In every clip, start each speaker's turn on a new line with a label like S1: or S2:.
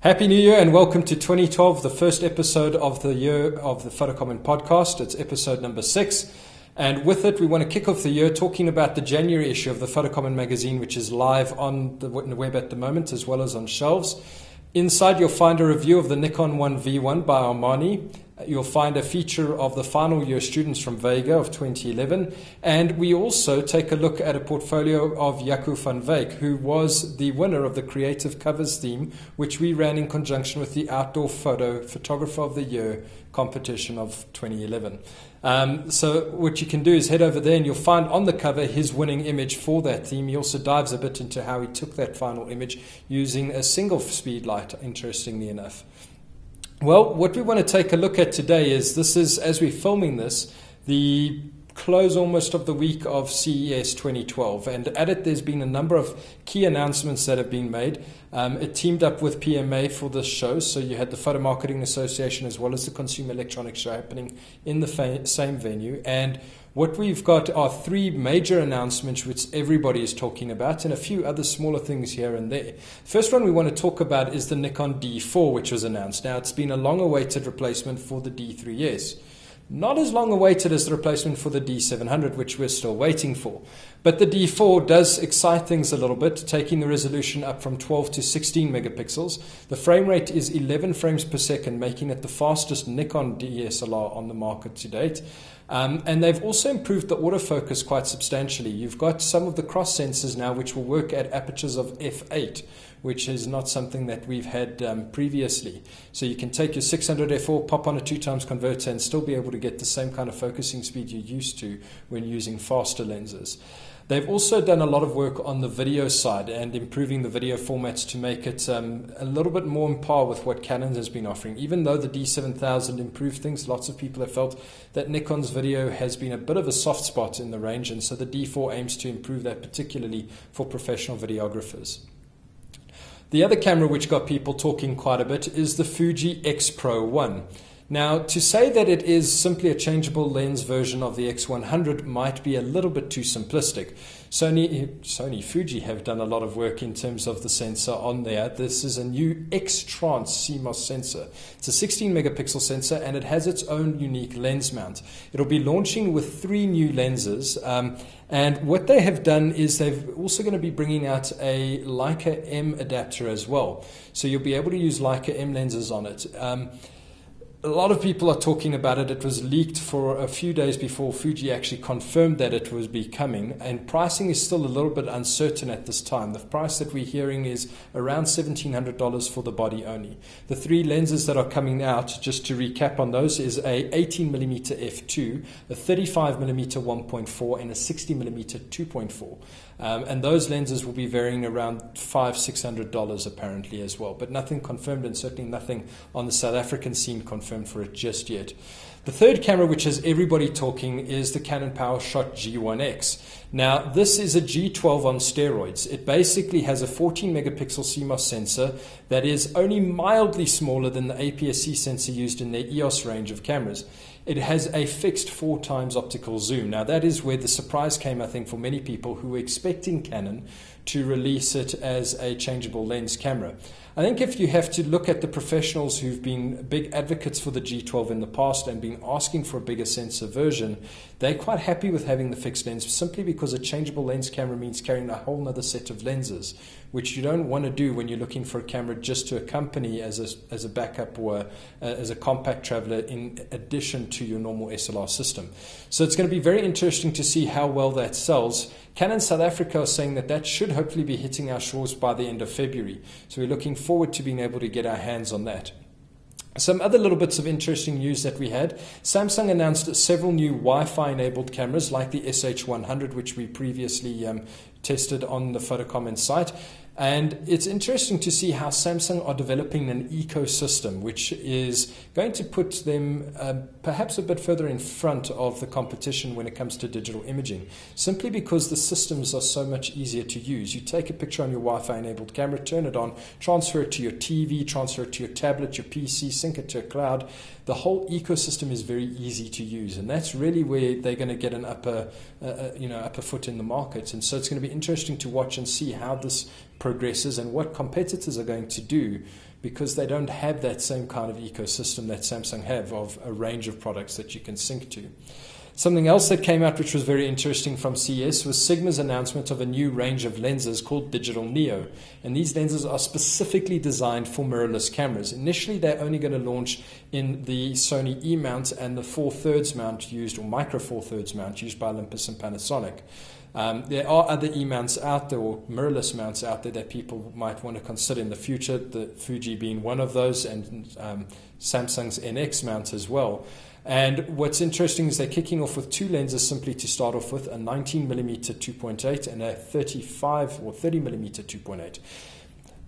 S1: Happy New Year and welcome to 2012, the first episode of the year of the PhotoComment podcast. It's episode number 6. And with it, we want to kick off the year talking about the January issue of the PhotoComment magazine, which is live on the web at the moment, as well as on shelves. Inside, you'll find a review of the Nikon 1V1 by Armani. You'll find a feature of the final year students from Vega of 2011. And we also take a look at a portfolio of Jaco van Wyk, who was the winner of the Creative Covers theme, which we ran in conjunction with the Outdoor Photographer of the Year competition of 2011. So what you can do is head over there and you'll find on the cover his winning image for that theme. He also dives a bit into how he took that final image using a single speed light, interestingly enough. Well, what we want to take a look at today is, as we're filming this, the close almost of the week of CES 2012. And at it, there's been a number of key announcements that have been made. It teamed up with PMA for this show. So you had the Photo Marketing Association as well as the Consumer Electronics Show happening in the same venue. And what we've got are 3 major announcements which everybody is talking about and a few other smaller things here and there. First one we want to talk about is the Nikon D4, which was announced. Now, it's been a long-awaited replacement for the D3S. Not as long awaited as the replacement for the D700, which we're still waiting for. But the D4 does excite things a little bit, taking the resolution up from 12 to 16 megapixels. The frame rate is 11 frames per second, making it the fastest Nikon DSLR on the market to date. And they've also improved the autofocus quite substantially. You've got some of the cross sensors now which will work at apertures of f8, which is not something that we've had previously. So you can take your 600 f4, pop on a 2x converter and still be able to get the same kind of focusing speed you're used to when using faster lenses. They've also done a lot of work on the video side and improving the video formats to make it a little bit more on par with what Canon has been offering. Even though the D7000 improved things, lots of people have felt that Nikon's video has been a bit of a soft spot in the range, and so the D4 aims to improve that, particularly for professional videographers. The other camera which got people talking quite a bit is the Fuji X Pro 1. Now, to say that it is simply a changeable lens version of the X100 might be a little bit too simplistic. Fuji have done a lot of work in terms of the sensor on there. This is a new X-Trans CMOS sensor. It's a 16 megapixel sensor and it has its own unique lens mount. It'll be launching with 3 new lenses. And what they have done is they've also going to be bringing out a Leica M adapter as well. So you'll be able to use Leica M lenses on it. A lot of people are talking about it. It was leaked for a few days before Fuji actually confirmed that it was coming, and pricing is still a little bit uncertain at this time. The price that we're hearing is around $1,700 for the body only. The 3 lenses that are coming out, just to recap on those, is a 18mm f2, a 35mm 1.4, and a 60mm 2.4. And those lenses will be varying around $500-600 apparently as well, but nothing confirmed and certainly nothing on the South African scene confirmed for it just yet. The third camera which has everybody talking is the Canon PowerShot G1X. Now, this is a G12 on steroids. It basically has a 14 megapixel CMOS sensor that is only mildly smaller than the APS-C sensor used in their EOS range of cameras. It has a fixed 4x optical zoom. Now, that is where the surprise came, I think, for many people who were expecting Canon to release it as a changeable lens camera. I think if you have to look at the professionals who've been big advocates for the G12 in the past and been asking for a bigger sensor version, they're quite happy with having the fixed lens simply because a changeable lens camera means carrying a whole other set of lenses, which you don't want to do when you're looking for a camera just to accompany as a backup or as a compact traveler in addition to your normal SLR system. So it's going to be very interesting to see how well that sells. Canon South Africa are saying that should hopefully be hitting our shores by the end of February. So we're looking forward to being able to get our hands on that. Some other little bits of interesting news that we had. Samsung announced several new Wi-Fi enabled cameras like the SH100, which we previously tested on the PhotoComment site. And it's interesting to see how Samsung are developing an ecosystem which is going to put them perhaps a bit further in front of the competition when it comes to digital imaging, simply because the systems are so much easier to use. You take a picture on your Wi-Fi enabled camera, turn it on, transfer it to your TV, transfer it to your tablet, your PC, sync it to a cloud. The whole ecosystem is very easy to use, and that's really where they're going to get an upper foot in the market. And so it's going to be interesting to watch and see how this progresses and what competitors are going to do, because they don't have that same kind of ecosystem that Samsung have of a range of products that you can sync to. Something else that came out which was very interesting from CES was Sigma's announcement of a new range of lenses called Digital Neo. And these lenses are specifically designed for mirrorless cameras. Initially, they're only going to launch in the Sony E mount and the 4/3 mount used, or micro 4/3 mount used by Olympus and Panasonic. There are other E-mounts out there, or mirrorless mounts out there, that people might want to consider in the future, the Fuji being one of those, and Samsung's NX mount as well. And what's interesting is they're kicking off with two lenses simply to start off with, a 19mm 2.8 and a 35 or 30mm 2.8.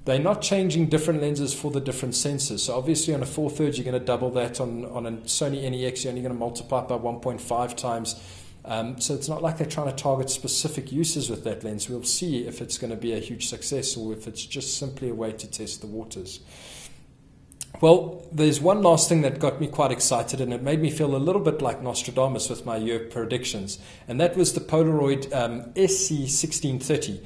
S1: They're not changing different lenses for the different sensors. So obviously on a 4/3 you're going to double that. On a Sony NEX you're only going to multiply it by 1.5 times. So it's not like they're trying to target specific uses with that lens. We'll see if it's going to be a huge success or if it's just simply a way to test the waters. Well, there's one last thing that got me quite excited, and it made me feel a little bit like Nostradamus with my year predictions, and that was the Polaroid SC1630.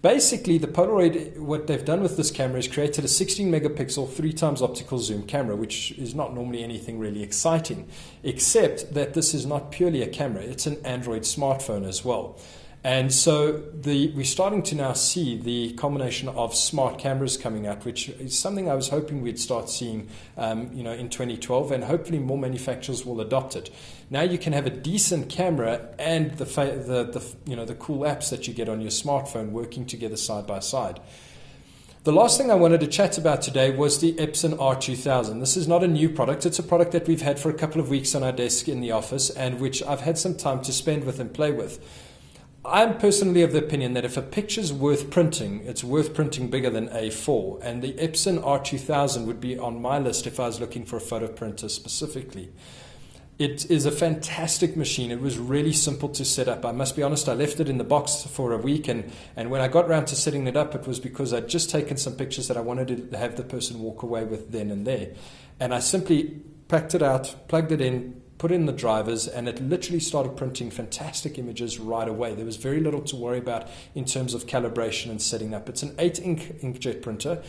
S1: Basically, the Polaroid, what they've done with this camera is created a 16 megapixel 3x optical zoom camera, which is not normally anything really exciting, except that this is not purely a camera, it's an Android smartphone as well. And so we're starting to now see the combination of smart cameras coming out, which is something I was hoping we'd start seeing in 2012, and hopefully more manufacturers will adopt it. Now you can have a decent camera and the cool apps that you get on your smartphone working together side by side. The last thing I wanted to chat about today was the Epson R2000. This is not a new product. It's a product that we've had for a couple of weeks on our desk in the office, and which I've had some time to spend with and play with. I'm personally of the opinion that if a picture's worth printing, it's worth printing bigger than A4. And the Epson R2000 would be on my list if I was looking for a photo printer specifically. It is a fantastic machine. It was really simple to set up. I must be honest, I left it in the box for a week, and when I got around to setting it up, it was because I'd just taken some pictures that I wanted to have the person walk away with then and there. And I simply packed it out, plugged it in, put in the drivers, and it literally started printing fantastic images right away. There was very little to worry about in terms of calibration and setting up. It's an 8-ink inkjet printer.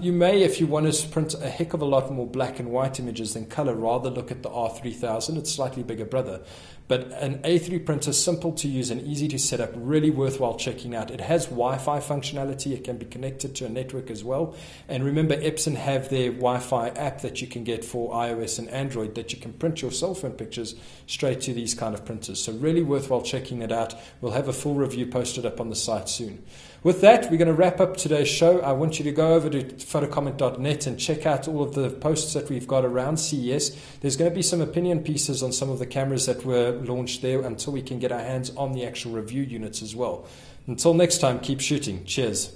S1: You may, if you want to print a heck of a lot more black and white images than color, rather look at the R3000. It's slightly bigger brother. But an A3 printer, simple to use and easy to set up, really worthwhile checking out. It has Wi-Fi functionality. It can be connected to a network as well. And remember, Epson have their Wi-Fi app that you can get for iOS and Android that you can print your cell phone pictures straight to these kind of printers. So really worthwhile checking it out. We'll have a full review posted up on the site soon. With that, we're going to wrap up today's show. I want you to go over to photocomment.net and check out all of the posts that we've got around CES. There's going to be some opinion pieces on some of the cameras that were launched there until we can get our hands on the actual review units as well. Until next time, keep shooting. Cheers.